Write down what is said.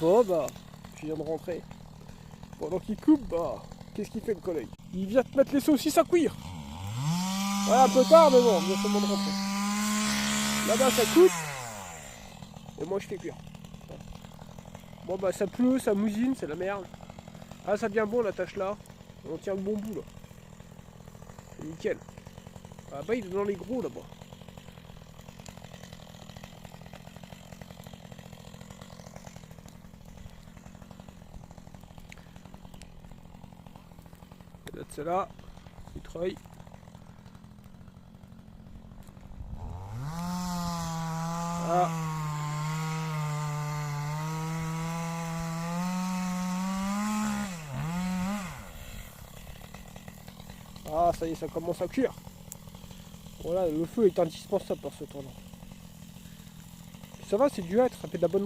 Bon bah, je viens de rentrer. Pendant qu'il coupe, bah, qu'est-ce qu'il fait le collègue? Il vient te mettre les saucisses à cuire. Ouais, un peu tard, mais bon, bien seulement de rentrer. Là-bas, ça coupe. Et moi, je fais cuire. Bon bah, ça pleut, ça mousine, c'est la merde. Ah, ça devient bon la tâche là. On tient le bon bout là. C'est nickel. Ah bah, il est dans les gros là-bas. Là, c'est là. Il travaille. Ah. Ah, ça y est, ça commence à cuire. Voilà, le feu est indispensable pour ce tournant. Ça va, c'est du hêtre, ça fait de la bonne